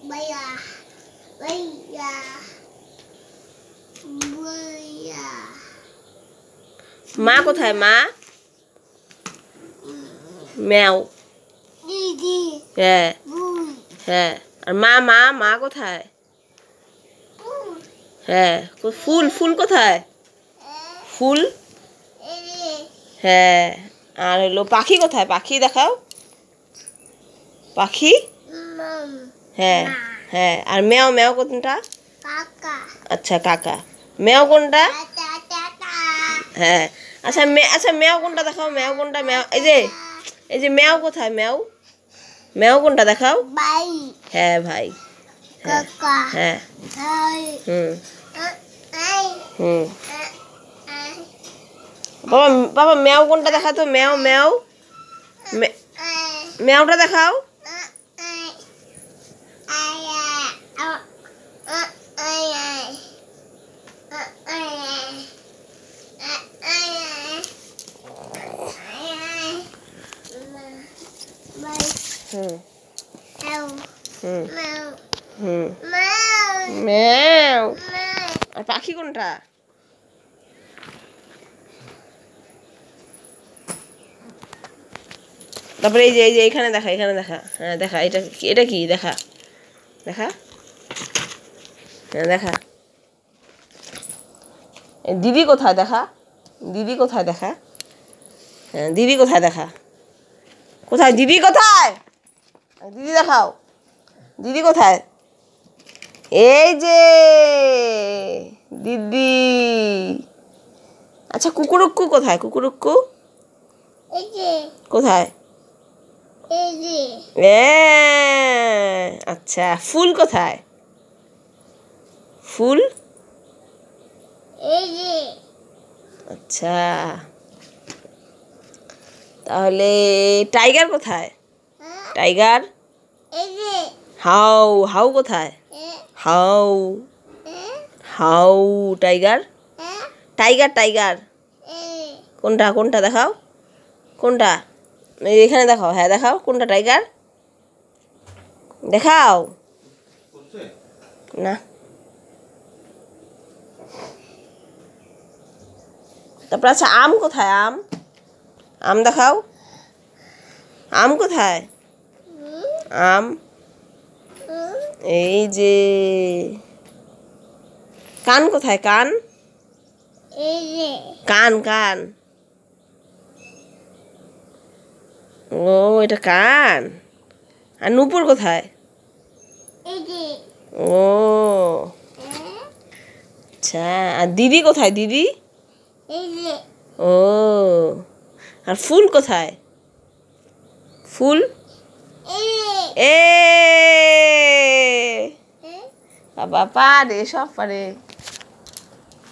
भैया भैया भैया মা কোথায় মা ম্যাও दीदी হ্যাঁ बुई হ্যাঁ আর মা মা মা কোথায় হ্যাঁ ফুল ফুল কোথায় ফুল হ্যাঁ আর হলো পাখি কোথায় পাখি দেখাও পাখি मम হ্যাঁ হ্যাঁ আর ম্যাও ম্যাও কোনটা काका আচ্ছা কাকা ম্যাও কোনটা ताता হ্যাঁ আচ্ছা আচ্ছা ম্যাও কোনটা দেখাও ম্যাও কোনটা ম্যাও এই যে ম্যাও কোথায় ম্যাও ম্যাও কোনটা দেখাও भाई হ্যাঁ ভাই काका হ্যাঁ भाई হুম आई হুম বাবা বাবা ম্যাও কোনটা দেখাও তো ম্যাও ম্যাও ম্যাওটা দেখাও হুম হুম হুম ম্যাও আর পাখি কোনটা তারপরে এই যে এখানে দেখা হ্যাঁ দেখা এটা কি দেখা দেখা হ্যাঁ দেখা দিদি কোথায় দেখা দিদি কোথায় দেখা হ্যাঁ দিদি কোথায় দেখা কোথায় দিদি কোথায় দিদি দেখাও দিদি কোথায় এই যে দিদি আচ্ছা কুকুরুক্কু কোথায় কুকুরুক্কু কোথায় আচ্ছা ফুল কোথায় ফুল আচ্ছা তাহলে টাইগার কোথায় টাইগার হাউ হাউ কোথায় how how tiger tiger tiger কোনটা কোনটা দেখাও কোনটা এখানে দেখাও হ্যাঁ দেখাও কোনটা টাইগার দেখাও না তারপর আচ্ছা আম কোথায় আম আম দেখাও আম কোথায় আম এই যে কান কোথায় কান কান কান ও এটা কান আর নুপুর কোথায় ও আচ্ছা আর দিদি কোথায় দিদি ও আর ফুল কোথায় ফুল এ বাবা পারে সব পারে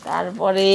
তারপরে